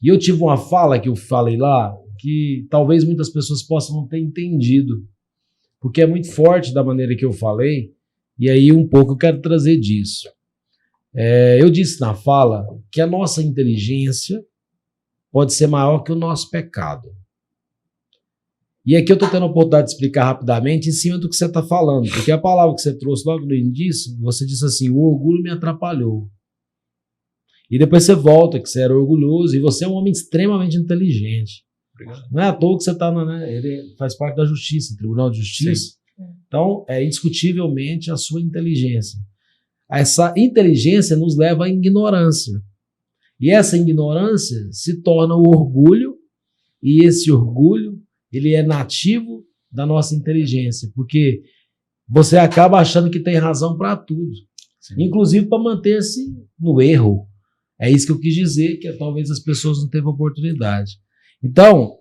E eu tive uma fala que eu falei lá, que talvez muitas pessoas possam não ter entendido, porque é muito forte da maneira que eu falei, e aí um pouco eu quero trazer disso. Eu disse na fala que a nossa inteligência pode ser maior que o nosso pecado. E aqui eu estou tendo a oportunidade de explicar rapidamente em cima do que você está falando, porque a palavra que você trouxe logo no início, você disse assim, o orgulho me atrapalhou. E depois você volta que você era orgulhoso e você é um homem extremamente inteligente. Obrigado. Não é à toa que você está, né? Ele faz parte da justiça, Tribunal de Justiça. Sim. Então, é indiscutivelmente a sua inteligência. Essa inteligência nos leva à ignorância. E essa ignorância se torna o orgulho, e esse orgulho, ele é nativo da nossa inteligência, porque você acaba achando que tem razão para tudo, sim, inclusive para manter-se no erro. É isso que eu quis dizer, que talvez as pessoas não teve oportunidade. Então,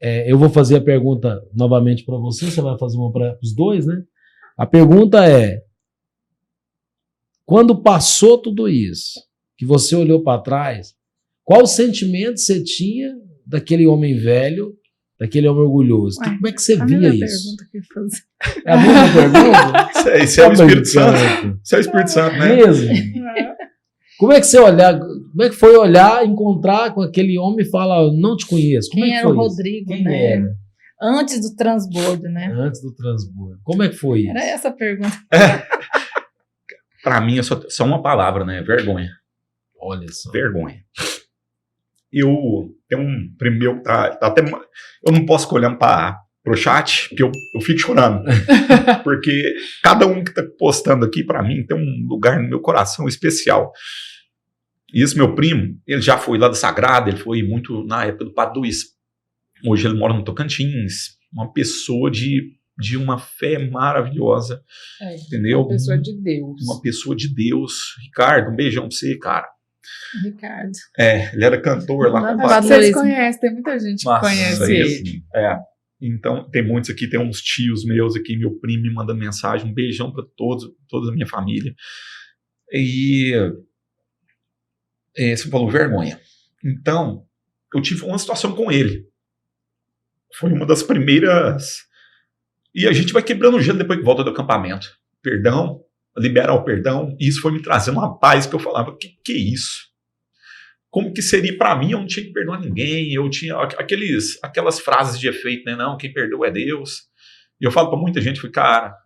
eu vou fazer a pergunta novamente para você vai fazer uma para os dois, né? A pergunta é, quando passou tudo isso, que você olhou para trás, qual sentimento você tinha daquele homem velho, daquele homem orgulhoso? Como é que você via isso? Pergunta que eu ia fazer. É a mesma pergunta? Isso é o Espírito Santo. Isso é o Espírito Santo, né? Mesmo. Como é que você olhar, como é que foi olhar, encontrar com aquele homem e falar, não te conheço? Como Quem é que era foi o Rodrigo, Quem né? era? Antes do transbordo, né? Antes do transbordo. Como é que foi isso? Era essa a pergunta. Para mim é só uma palavra, né? Vergonha. Olha só. Vergonha. Eu tenho um primo meu que tá até. Eu não posso ficar olhando pro chat, porque eu fico chorando. Porque cada um que tá postando aqui, para mim, tem um lugar no meu coração especial. E esse meu primo, ele já foi lá do Sagrado, ele foi muito na época do Padre Luiz. Hoje ele mora no Tocantins. Uma pessoa de uma fé maravilhosa. Entendeu? Uma pessoa de Deus. Uma pessoa de Deus. Ricardo, um beijão pra você, cara. Ricardo. Ele era cantor lá. Vocês conhecem, tem muita gente que conhece ele. Então, tem muitos aqui, tem uns tios meus aqui, meu primo me mandando mensagem, um beijão para toda a minha família. E você falou vergonha. Então, eu tive uma situação com ele. Foi uma das primeiras. E a gente vai quebrando o gelo depois que volta do acampamento. Perdão, liberar o perdão. E isso foi me trazendo uma paz que eu falava, que é isso? Como que seria para mim? Eu não tinha que perdoar ninguém. Eu tinha aquelas frases de efeito, né? Não, quem perdoa é Deus. E eu falo para muita gente, cara,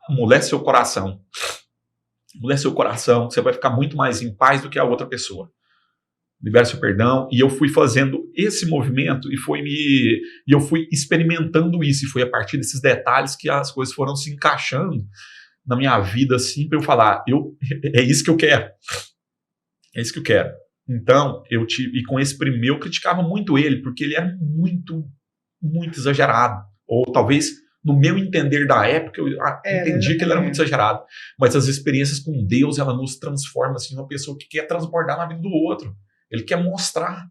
amolece seu coração. Amolece seu coração, você vai ficar muito mais em paz do que a outra pessoa. Libera seu perdão. E eu fui fazendo esse movimento e eu fui experimentando isso. E foi a partir desses detalhes que as coisas foram se encaixando na minha vida, assim, para eu falar, é isso que eu quero. É isso que eu quero. Então, e com esse primeiro, eu criticava muito ele, porque ele era muito, muito exagerado. Ou talvez, no meu entender da época, eu entendi que ele era muito exagerado. Mas as experiências com Deus, ela nos transforma assim, uma pessoa que quer transbordar na vida do outro. Ele quer mostrar.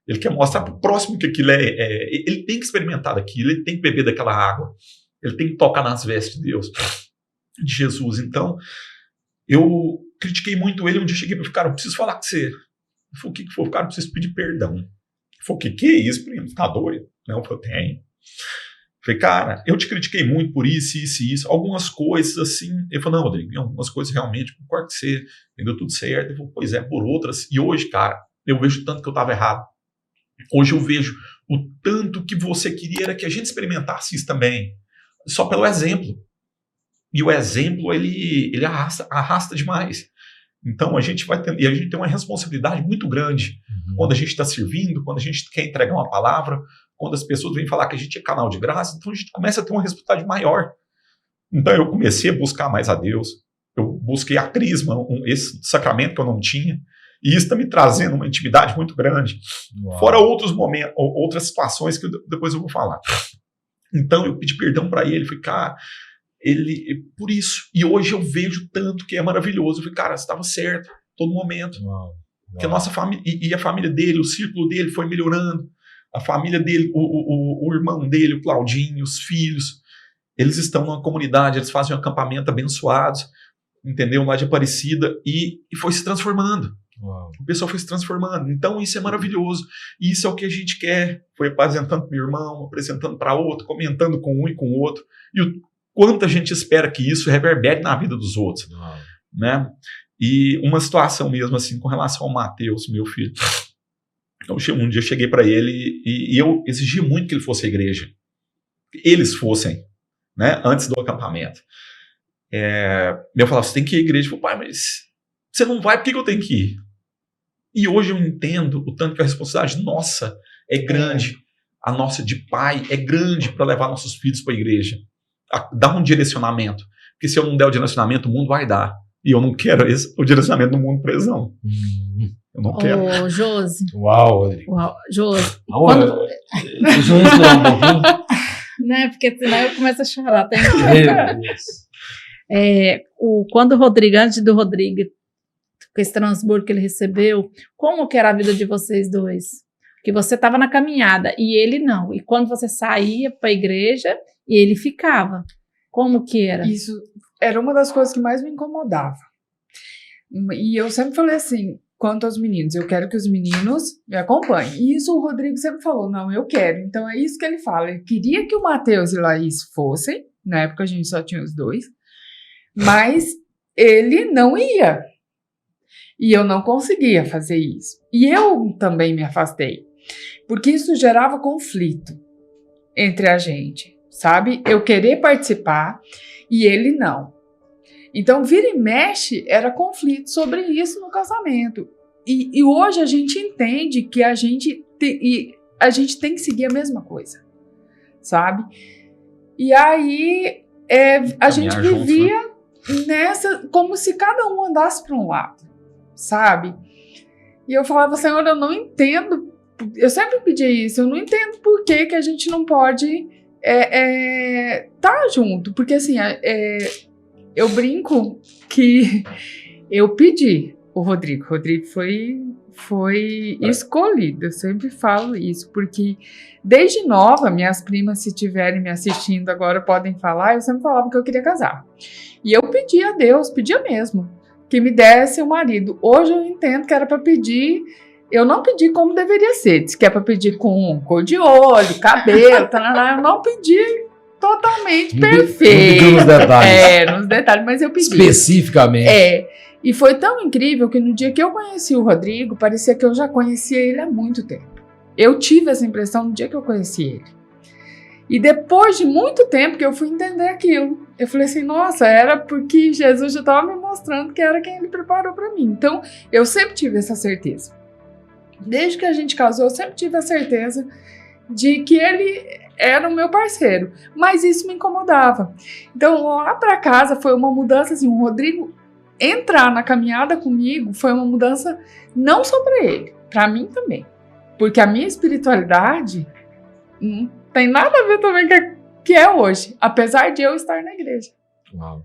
Ele quer mostrar para o próximo que aquilo ele tem que experimentar daquilo, ele tem que beber daquela água, ele tem que tocar nas vestes de Deus, de Jesus. Então, eu critiquei muito ele. Um dia eu cheguei para ele, cara, eu preciso falar com você. Eu falei, o que foi? Cara, eu preciso pedir perdão. Eu falei, o que é isso, primo? Tá doido? Não, eu falei, tenho. Eu falei, cara, eu te critiquei muito por isso, isso e isso. Algumas coisas assim. Ele falou, não, Rodrigo, algumas coisas realmente, concordo com você, deu tudo certo. Eu falei, pois é, por outras. E hoje, cara, eu vejo tanto que eu estava errado. Hoje eu vejo o tanto que você queria era que a gente experimentasse isso também. Só pelo exemplo. E o exemplo, ele arrasta demais. Então, a gente tem uma responsabilidade muito grande quando a gente está servindo, quando a gente quer entregar uma palavra, quando as pessoas vêm falar que a gente é canal de graça, então a gente começa a ter uma responsabilidade maior. Então, eu comecei a buscar mais a Deus, eu busquei a crisma, esse sacramento que eu não tinha, e isso está me trazendo uma intimidade muito grande. Uau. Fora outros momentos, outras situações que depois eu vou falar. Então, eu pedi perdão para ele, falei, cara, por isso. E hoje eu vejo tanto que é maravilhoso. Eu falei, cara, você estava certo, todo momento. Uau. Porque a nossa família, e a família dele, o círculo dele foi melhorando. A família dele, o irmão dele, o Claudinho, os filhos, eles estão numa comunidade, eles fazem um acampamento abençoados, entendeu? Lá de Aparecida, e foi se transformando. Uau. O pessoal foi se transformando. Então, isso é maravilhoso. E isso é o que a gente quer. Foi apresentando para o meu irmão, apresentando para outro, comentando com um e com o outro. E o quanto a gente espera que isso reverbere na vida dos outros. Uau. Né? E uma situação mesmo assim, com relação ao Mateus, meu filho. Um dia eu cheguei para ele e eu exigi muito que ele fosse à igreja. Eles fossem, né? Antes do acampamento. Eu falava, você tem que ir à igreja. Eu falei, pai, mas você não vai, por que eu tenho que ir? E hoje eu entendo o tanto que a responsabilidade nossa é grande. A nossa de pai é grande para levar nossos filhos para a igreja. Dar um direcionamento. Porque se eu não der o direcionamento, o mundo vai dar. E eu não quero o direcionamento do mundo presão. Eu não quero. Ô, Josi. Uau, Rodrigo. Uau, Josi. Deixa eu respirar um pouquinho. Né, porque senão eu começo a chorar. Tem Meu Deus. Quando o Rodrigo, antes do Rodrigo, com esse transbordo que ele recebeu, como que era a vida de vocês dois? Que você estava na caminhada e ele não. E quando você saía para a igreja, ele ficava. Como que era? Isso era uma das coisas que mais me incomodava. E eu sempre falei assim, quanto aos meninos, eu quero que os meninos me acompanhem. E isso o Rodrigo sempre falou, não, eu quero. Então é isso que ele fala. Ele queria que o Mateus e Laís fossem, na época a gente só tinha os dois, mas ele não ia. E eu não conseguia fazer isso. E eu também me afastei, porque isso gerava conflito entre a gente, sabe? Eu querer participar e ele não. Então, vira e mexe, era conflito sobre isso no casamento. E hoje a gente entende que a gente tem que seguir a mesma coisa, sabe? E aí a gente vivia nessa, como se cada um andasse para um lado, sabe? E eu falava, Senhor, eu não entendo, eu sempre pedi isso, eu não entendo por que a gente não pode tá junto, porque assim, eu brinco que eu pedi o Rodrigo foi escolhido, eu sempre falo isso, porque desde nova, minhas primas, se estiverem me assistindo agora, podem falar, eu sempre falava que eu queria casar, e eu pedi a Deus, pedia mesmo, que me desse um marido. Hoje eu entendo que era para pedir. Eu não pedi como deveria ser, disse que é para pedir com cor de olho, cabelo, eu não pedi totalmente perfeito. Nos detalhes. Nos detalhes, mas eu pedi. Especificamente. E foi tão incrível que no dia que eu conheci o Rodrigo, parecia que eu já conhecia ele há muito tempo. Eu tive essa impressão no dia que eu conheci ele. E depois de muito tempo que eu fui entender aquilo, eu falei assim, nossa, era porque Jesus já estava me mostrando que era quem ele preparou para mim. Então, eu sempre tive essa certeza. Desde que a gente casou, eu sempre tive a certeza de que ele era o meu parceiro, mas isso me incomodava. Então, lá para casa foi uma mudança, assim, o Rodrigo entrar na caminhada comigo foi uma mudança não só para ele, para mim também, porque a minha espiritualidade não tem nada a ver também com o que é hoje, apesar de eu estar na igreja. Uau.